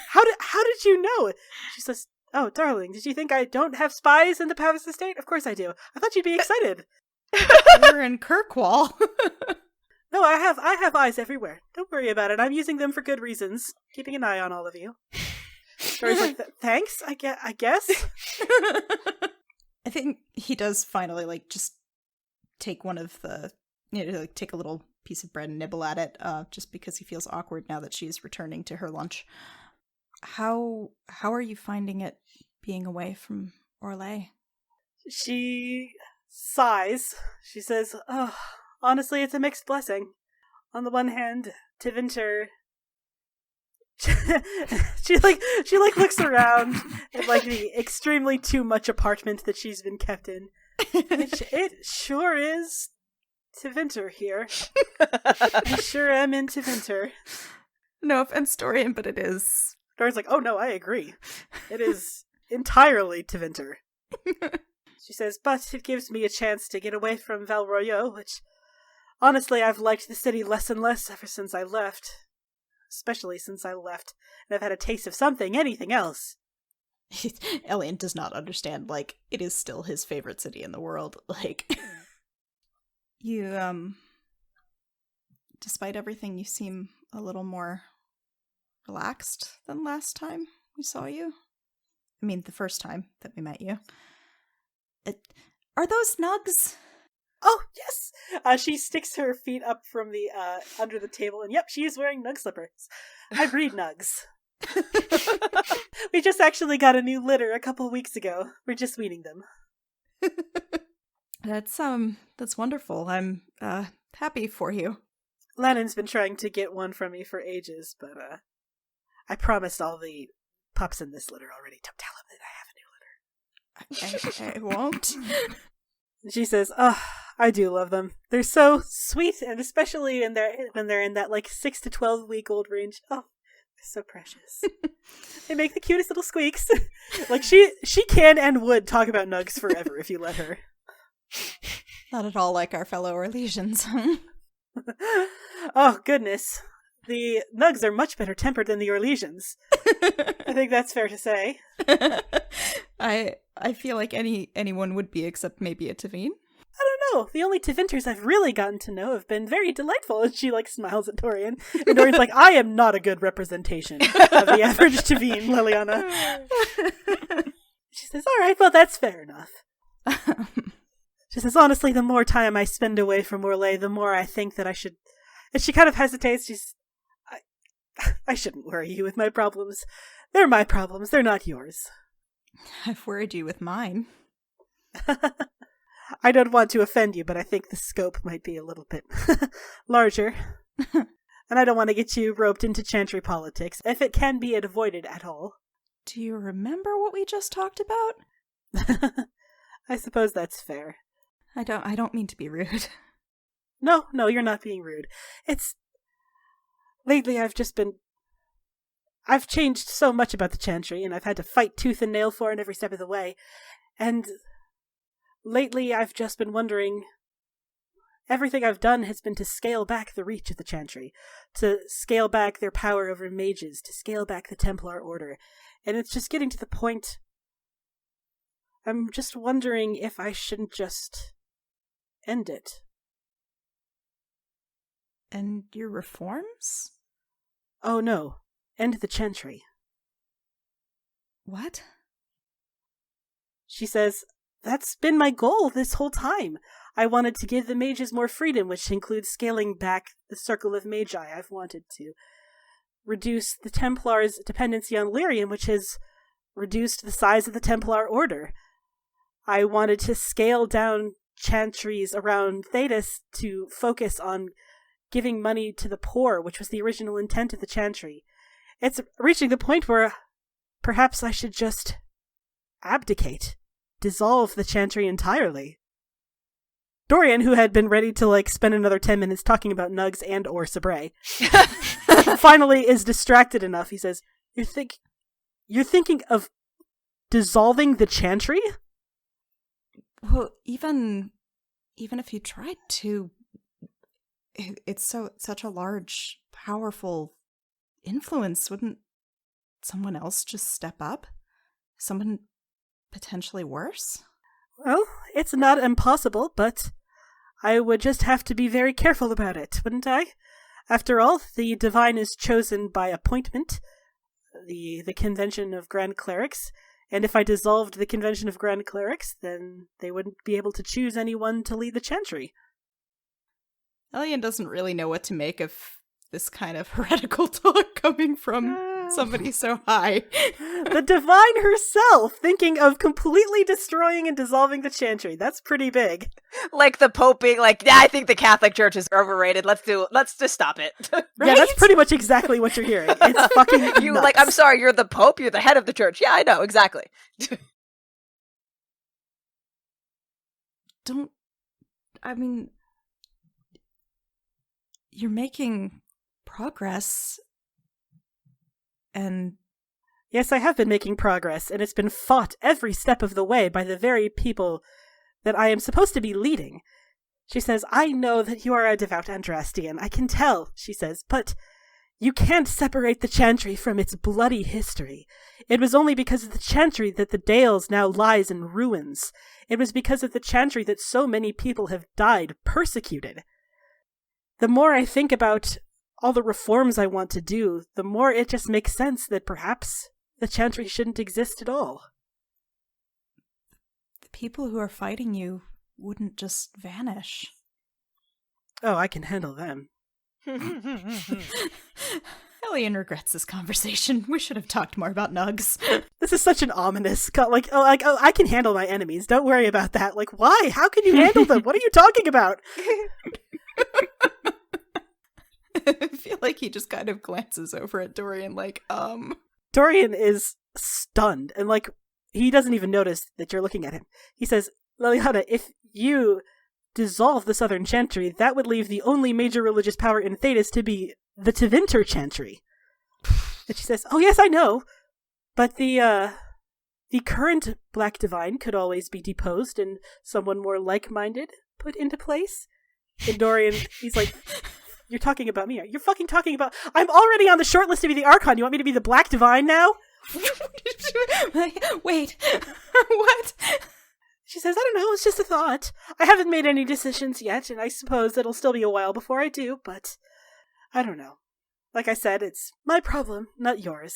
Speaker 1: How did you know? She says, oh, darling, did you think I don't have spies in the Pavis estate? Of course I do. I thought you'd be excited.
Speaker 3: We're in Kirkwall.
Speaker 1: No, I have eyes everywhere. Don't worry about it. I'm using them for good reasons. Keeping an eye on all of you. Dory's like, thanks, I guess.
Speaker 3: I think he does finally, just take one of the, take a little piece of bread and nibble at it, just because he feels awkward now that she's returning to her lunch. How are you finding it being away from Orlais?
Speaker 1: She sighs. She says, oh, honestly, it's a mixed blessing. On the one hand, Tevinter... she looks around at the extremely too much apartment that she's been kept in. It sure is Tevinter here. I sure am into Tevinter.
Speaker 3: No offense, Dorian, but it is.
Speaker 1: Dorian's like, oh no, I agree. It is entirely Tevinter. She says, but it gives me a chance to get away from Valroyo, which, honestly, I've liked the city less and less ever since I left. Especially since I left, and I've had a taste of something, anything else.
Speaker 3: Elian does not understand, like, it is still his favorite city in the world. Like, you, despite everything, you seem a little more relaxed than last time we saw you. I mean, the first time that we met you. Are those nugs?
Speaker 1: Oh, yes! She sticks her feet up from the, under the table, and yep, she is wearing nug slippers. I breed nugs. We just actually got a new litter a couple weeks ago. We're just weaning them.
Speaker 3: That's wonderful. I'm, happy for you.
Speaker 1: Lannon's been trying to get one from me for ages, but, I promised all the pups in this litter already. Don't tell him that I have a new litter.
Speaker 3: I won't.
Speaker 1: She says, oh, I do love them. They're so sweet, and especially when they're in that, like, 6 to 12 week old range. Oh, they're so precious. They make the cutest little squeaks. Like, she can and would talk about nugs forever if you let her.
Speaker 3: Not at all like our fellow Orlesians.
Speaker 1: Oh, goodness. The nugs are much better tempered than the Orlesians. I think that's fair to say.
Speaker 3: I feel like anyone would be, except maybe a Tavine.
Speaker 1: I don't know. The only Tevinters I've really gotten to know have been very delightful. And she, like, smiles at Dorian. And Dorian's like, I am not a good representation of the average Tavine, Liliana. She says, all right, well, that's fair enough. She says, honestly, the more time I spend away from Orlais, the more I think that I should... And she kind of hesitates. I shouldn't worry you with my problems. They're my problems. They're not yours.
Speaker 3: I've worried you with mine.
Speaker 1: I don't want to offend you, but I think the scope might be a little bit larger. And I don't want to get you roped into chantry politics, if it can be avoided at all.
Speaker 3: Do you remember what we just talked about?
Speaker 1: I suppose that's fair.
Speaker 3: I don't mean to be rude.
Speaker 1: No, you're not being rude. Lately I've changed so much about the chantry, and I've had to fight tooth and nail for it every step of the way. And lately I've just been wondering, everything I've done has been to scale back the reach of the chantry, to scale back their power over mages, to scale back the Templar Order. And it's just getting to the point, I'm just wondering if I shouldn't just end it.
Speaker 3: And your reforms?
Speaker 1: Oh no, end the chantry.
Speaker 3: What?
Speaker 1: She says, that's been my goal this whole time. I wanted to give the mages more freedom, which includes scaling back the circle of magi. I've wanted to reduce the Templars' dependency on Lyrium, which has reduced the size of the Templar Order. I wanted to scale down chantries around Thetis to focus on giving money to the poor, which was the original intent of the chantry. It's reaching the point where perhaps I should just abdicate, dissolve the chantry entirely. Dorian, who had been ready to spend another 10 minutes talking about nugs and or Sabre, finally is distracted enough. He says, You're thinking of dissolving the chantry?
Speaker 3: Well, even if you tried to, it's such a large, powerful influence. Wouldn't someone else just step up? Someone potentially worse?
Speaker 1: Well, it's not impossible, but I would just have to be very careful about it, wouldn't I? After all, the divine is chosen by appointment, the Convention of Grand Clerics, and if I dissolved the Convention of Grand Clerics, then they wouldn't be able to choose anyone to lead the chantry.
Speaker 3: Elian doesn't really know what to make of this kind of heretical talk coming from somebody so high.
Speaker 1: The divine herself thinking of completely destroying and dissolving the chantry. That's pretty big.
Speaker 4: Like the Pope being like, yeah, I think the Catholic Church is overrated. Let's just stop it.
Speaker 3: Right?
Speaker 1: Yeah, that's pretty much exactly what you're hearing. It's fucking
Speaker 4: you
Speaker 1: nuts.
Speaker 4: like, I'm sorry, you're the Pope, you're the head of the church. Yeah, I know, exactly.
Speaker 3: You're making progress. And
Speaker 1: Yes, I have been making progress, and it's been fought every step of the way by the very people that I am supposed to be leading. She says, I know that you are a devout Andrastian. I can tell, she says, but you can't separate the Chantry from its bloody history. It was only because of the Chantry that the Dales now lies in ruins. It was because of the Chantry that so many people have died persecuted. The more I think about all the reforms I want to do, the more it just makes sense that perhaps the Chantry shouldn't exist at all.
Speaker 3: the people who are fighting you wouldn't just vanish.
Speaker 1: Oh, I can handle them.
Speaker 3: Elian regrets this conversation. We should have talked more about nugs.
Speaker 1: This is such an ominous, I can handle my enemies. Don't worry about that. Like, why? How can you handle them? What are you talking about?
Speaker 3: I feel like he just kind of glances over at Dorian like,
Speaker 1: Dorian is stunned, and he doesn't even notice that you're looking at him. He says, Liliana, if you dissolve the Southern Chantry, that would leave the only major religious power in Thedas to be the Tevinter Chantry. And she says, oh yes, I know, but the current Black Divine could always be deposed and someone more like-minded put into place. And Dorian, he's like, you're talking about me. You're fucking talking about... I'm already on the short list to be the Archon. You want me to be the Black Divine now?
Speaker 3: Wait, what?
Speaker 1: She says, I don't know, it's just a thought. I haven't made any decisions yet, and I suppose it'll still be a while before I do, but I don't know. Like I said, it's my problem, not yours.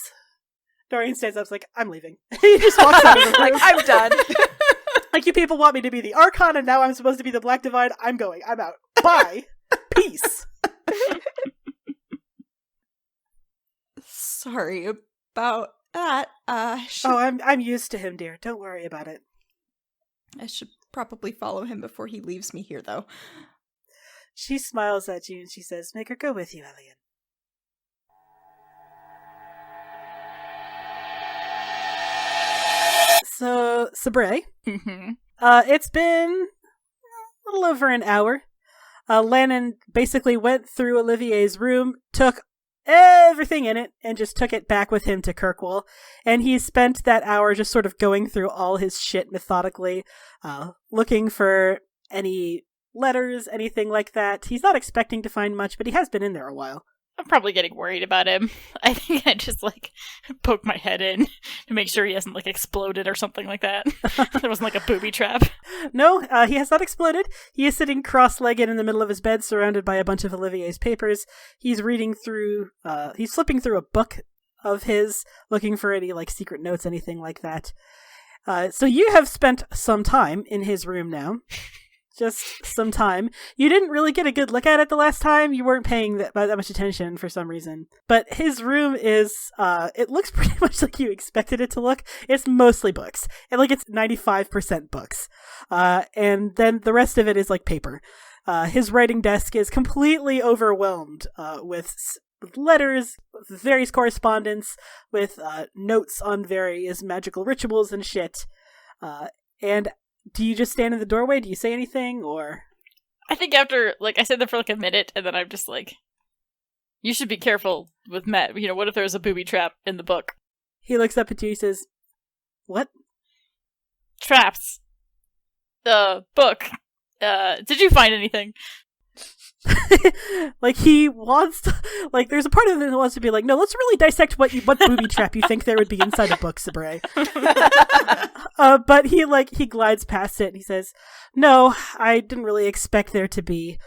Speaker 1: Dorian stands up, like, I'm leaving. He just walks out of the room.
Speaker 4: Like, I'm done.
Speaker 1: Like, you people want me to be the Archon, and now I'm supposed to be the Black Divine. I'm going. I'm out. Bye. Peace.
Speaker 3: Sorry about that.
Speaker 1: I'm used to him, dear. Don't worry about it.
Speaker 3: I should probably follow him before he leaves me here, though.
Speaker 1: She smiles at you and she says, make her go with you, Elian. So, Sabre, it's been a little over an hour. Lannon basically went through Olivier's room, took everything in it, and just took it back with him to Kirkwall. And he spent that hour just sort of going through all his shit methodically, looking for any letters, anything like that. He's not expecting to find much, but he has been in there a while.
Speaker 2: I'm probably getting worried about him. I think I just, poke my head in to make sure he hasn't, exploded or something like that. There wasn't, a booby trap.
Speaker 1: No, he has not exploded. He is sitting cross-legged in the middle of his bed, surrounded by a bunch of Olivier's papers. He's reading through, he's flipping through a book of his, looking for any, secret notes, anything like that. So you have spent some time in his room now. Just some time. You didn't really get a good look at it the last time. You weren't paying that much attention for some reason. But his room is, it looks pretty much like you expected it to look. It's mostly books. And it's 95% books. And then the rest of it is paper. His writing desk is completely overwhelmed with letters, with various correspondence, with notes on various magical rituals and shit. And do you just stand in the doorway? Do you say anything, or...?
Speaker 2: I think after, I said there for a minute, and then I'm just you should be careful with Matt. What if there's a booby trap in the book?
Speaker 1: He looks up at you, he says, what?
Speaker 2: Traps. The book. Did you find anything?
Speaker 1: He wants to, there's a part of him that wants to be no, let's really dissect what booby trap you think there would be inside a book, Sabre. But he glides past it and he says, no, I didn't really expect there to be,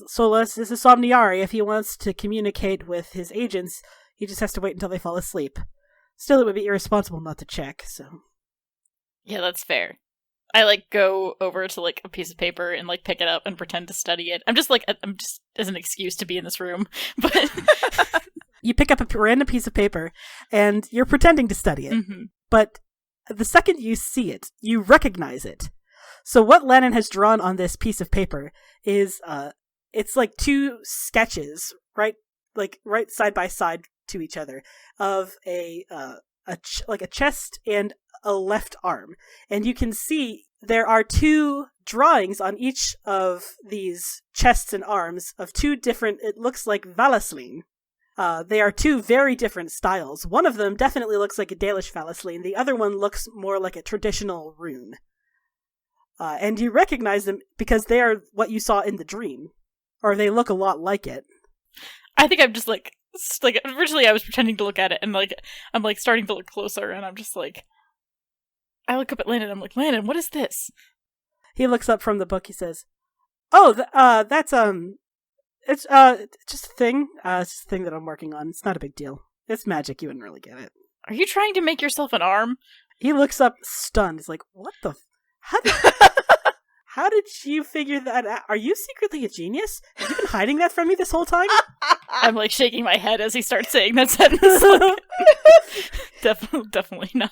Speaker 1: Solus is a Somniari. If he wants to communicate with his agents, he just has to wait until they fall asleep. Still, it would be irresponsible not to check, so.
Speaker 2: Yeah, that's fair. I go over to a piece of paper and pick it up and pretend to study it. I'm just as an excuse to be in this room. But
Speaker 1: you pick up a random piece of paper and you're pretending to study it.
Speaker 2: Mm-hmm.
Speaker 1: But the second you see it, you recognize it. So what Lannon has drawn on this piece of paper is it's two sketches, right side by side to each other, of a chest and a left arm. And you can see there are two drawings on each of these chests and arms of two different, it looks like Valasline. They are two very different styles. One of them definitely looks like a Dalish Valasline. The other one looks more like a traditional rune. And you recognize them because they are what you saw in the dream. Or they look a lot like it.
Speaker 2: I think I'm just like originally I was pretending to look at it, and like I'm like starting to look closer, and I'm just like, I look up at Landon, I'm like, Landon, what is this?
Speaker 1: He looks up from the book, he says, oh, that's, it's just a thing. It's just a thing that I'm working on. It's not a big deal. It's magic, you wouldn't really get it.
Speaker 2: Are you trying to make yourself an arm?
Speaker 1: He looks up stunned. He's like, what the how did you figure that out? Are you secretly a genius? Have you been hiding that from me this whole time?
Speaker 2: I'm like shaking my head as he starts saying that sentence. Like, definitely not.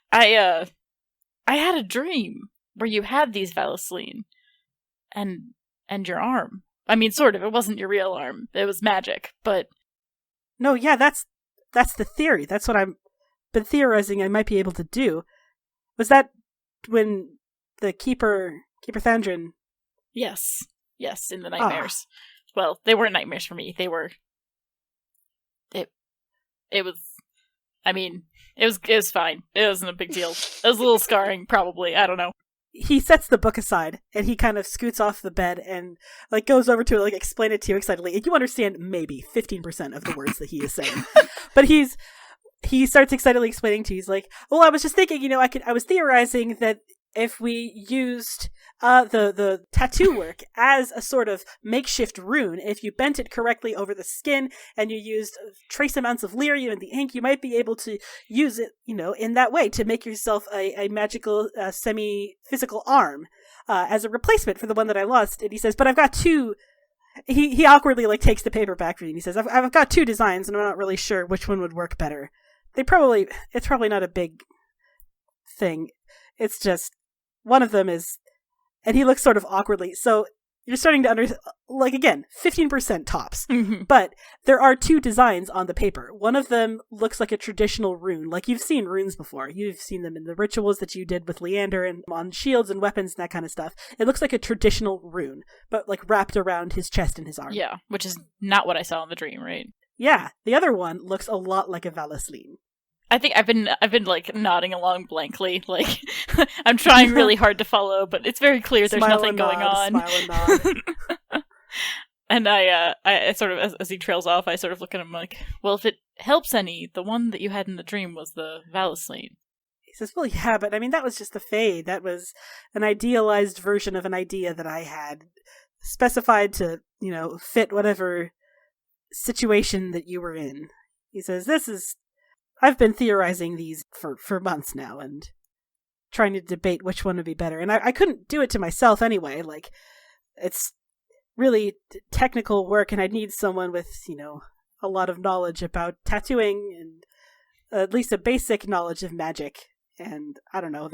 Speaker 2: I had a dream where you had these Valasline and your arm. I mean, sort of. It wasn't your real arm. It was magic, but
Speaker 1: no, yeah, that's the theory. That's what I've been theorizing I might be able to do. Was that when the Keeper Thandrin?
Speaker 2: Yes, in the nightmares. Well, they weren't nightmares for me. They were. It was. I mean, it was fine. It wasn't a big deal. It was a little scarring, probably. I don't know.
Speaker 1: He sets the book aside and he kind of scoots off the bed and like goes over to like explain it to you excitedly. And you understand maybe 15% of the words that he is saying, but he starts excitedly explaining to you. He's like, "Well, I was just thinking, I was theorizing that if we used the tattoo work as a sort of makeshift rune, if you bent it correctly over the skin and you used trace amounts of lyrium in the ink, you might be able to use it, in that way to make yourself a magical semi-physical arm as a replacement for the one that I lost." And he says, "But I've got two." He awkwardly like takes the paper back from you and he says, I've got two designs and I'm not really sure which one would work better. It's probably not a big thing. It's just one of them is, and he looks sort of awkwardly. So you're starting to again, 15% tops.
Speaker 2: Mm-hmm.
Speaker 1: But there are two designs on the paper. One of them looks like a traditional rune. Like you've seen runes before. You've seen them in the rituals that you did with Leander and on shields and weapons and that kind of stuff. It looks like a traditional rune, but like wrapped around his chest and his arm.
Speaker 2: Yeah, which is not what I saw in the dream, right?
Speaker 1: Yeah. The other one looks a lot like a Valasline.
Speaker 2: I think I've been like nodding along blankly, like I'm trying really hard to follow, but it's very clear there's nothing going on.
Speaker 1: Smile and nod.
Speaker 2: And I sort of, as he trails off, I sort of look at him like, well, if it helps any, the one that you had in the dream was the Valasline.
Speaker 1: He says, well, yeah, but I mean, that was just the fade. That was an idealized version of an idea that I had specified to, fit whatever situation that you were in. He says, I've been theorizing these for months now and trying to debate which one would be better. And I couldn't do it to myself anyway. Like, it's really technical work and I'd need someone with, a lot of knowledge about tattooing and at least a basic knowledge of magic. And I don't know,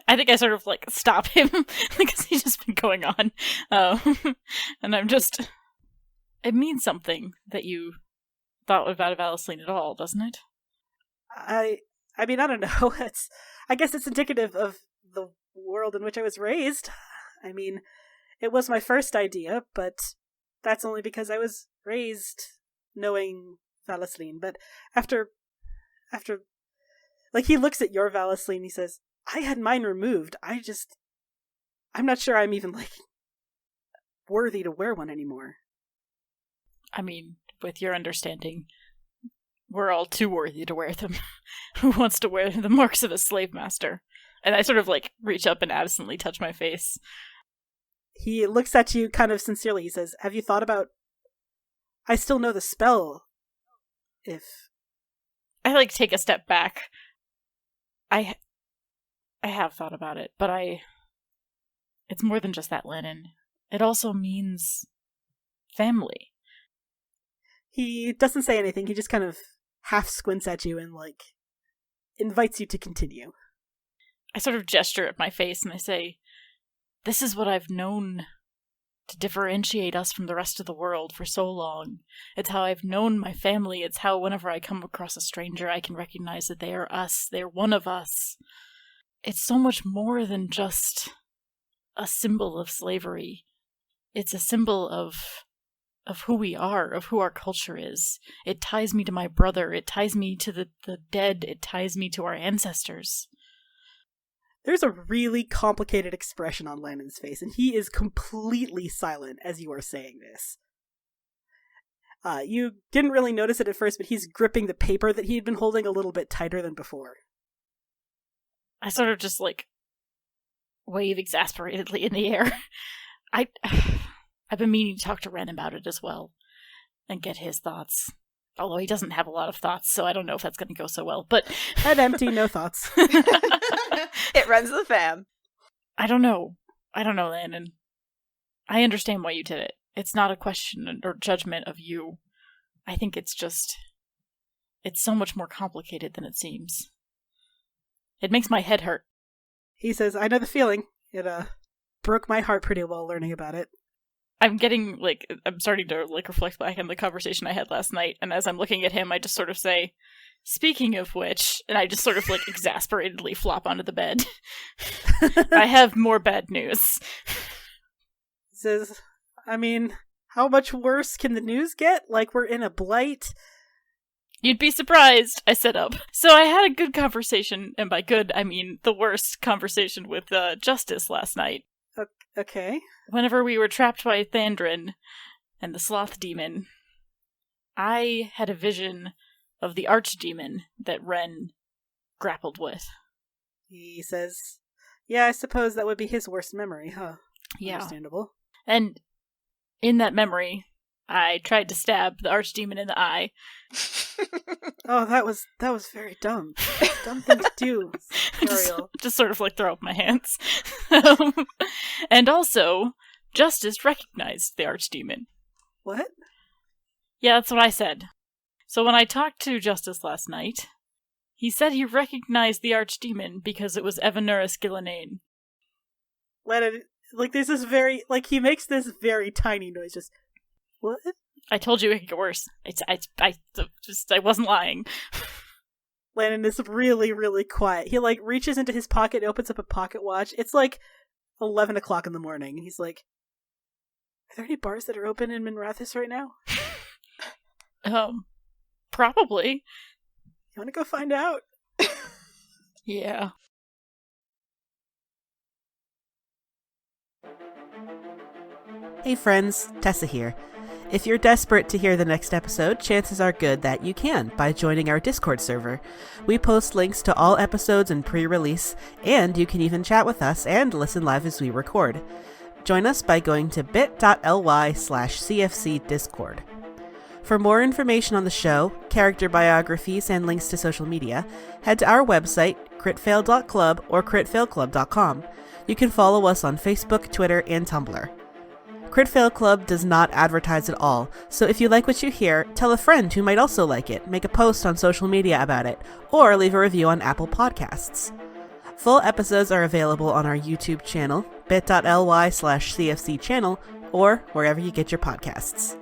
Speaker 2: I think I sort of like stop him because he's just been going on. And I'm just, it means something that you thought about Valasline at all, doesn't it?
Speaker 1: I mean, I don't know. I guess it's indicative of the world in which I was raised. I mean, it was my first idea, but that's only because I was raised knowing Valasline. But after, like, he looks at your Valasline, he says, I had mine removed. I'm not sure I'm even, like, worthy to wear one anymore.
Speaker 2: I mean, with your understanding, we're all too worthy to wear them. Who wants to wear the marks of a slave master? And I sort of like reach up and absently touch my face.
Speaker 1: He looks at you kind of sincerely. He says, have you thought about... I still know the spell. If...
Speaker 2: I like take a step back. I have thought about it, but it's more than just that, Lennon. It also means family.
Speaker 1: He doesn't say anything. He just kind of half squints at you and, like, invites you to continue.
Speaker 2: I sort of gesture at my face and I say, this is what I've known to differentiate us from the rest of the world for so long. It's how I've known my family. It's how whenever I come across a stranger, I can recognize that they are us. They're one of us. It's so much more than just a symbol of slavery. It's a symbol of of who we are, of who our culture is. It ties me to my brother. It ties me to the dead. It ties me to our ancestors.
Speaker 1: There's a really complicated expression on Landon's face, and he is completely silent as you are saying this. You didn't really notice it at first, but he's gripping the paper that he'd been holding a little bit tighter than before.
Speaker 2: I sort of just, wave exasperatedly in the air. I've been meaning to talk to Ren about it as well, and get his thoughts. Although he doesn't have a lot of thoughts, so I don't know if that's going to go so well, but...
Speaker 1: Head empty, no thoughts.
Speaker 4: It runs the fam.
Speaker 2: I don't know, Landon. I understand why you did it. It's not a question or judgment of you. I think it's so much more complicated than it seems. It makes my head hurt.
Speaker 1: He says, I know the feeling. It, broke my heart pretty well learning about it.
Speaker 2: I'm starting to, reflect back on the conversation I had last night, and as I'm looking at him, I just sort of say, speaking of which, and I just sort of, exasperatedly flop onto the bed. I have more bad news.
Speaker 1: He says, I mean, how much worse can the news get? We're in a blight.
Speaker 2: You'd be surprised, I set up. So I had a good conversation, and by good, I mean the worst conversation with Justice last night.
Speaker 1: Okay.
Speaker 2: Whenever we were trapped by Thandrin and the sloth demon, I had a vision of the archdemon that Ren grappled with.
Speaker 1: He says, yeah, I suppose that would be his worst memory, huh?
Speaker 2: Yeah.
Speaker 1: Understandable.
Speaker 2: And in that memory, I tried to stab the archdemon in the eye.
Speaker 1: Oh, that was very dumb. Dumb thing to do.
Speaker 2: Just sort of throw up my hands. And also, Justice recognized the archdemon.
Speaker 1: What?
Speaker 2: Yeah, that's what I said. So when I talked to Justice last night, he said he recognized the archdemon because it was Evanurus Gillenane.
Speaker 1: Lennon, this is very, he makes this very tiny noise, just, what?
Speaker 2: I told you it could get worse. I wasn't lying.
Speaker 1: Landon is really, really quiet. He, reaches into his pocket and opens up a pocket watch. It's, 11 o'clock in the morning. He's like, are there any bars that are open in Minrathis right now?
Speaker 2: Probably.
Speaker 1: You want to go find out?
Speaker 2: Yeah.
Speaker 5: Hey friends, Tessa here. If you're desperate to hear the next episode, chances are good that you can by joining our Discord server. We post links to all episodes and pre-release, and you can even chat with us and listen live as we record. Join us by going to bit.ly/CFCDiscord. For more information on the show, character biographies, and links to social media, head to our website, critfail.club or critfailclub.com. You can follow us on Facebook, Twitter, and Tumblr. Crit Fail Club does not advertise at all, so if you like what you hear, tell a friend who might also like it, make a post on social media about it, or leave a review on Apple Podcasts. Full episodes are available on our YouTube channel, bit.ly/CFC channel, or wherever you get your podcasts.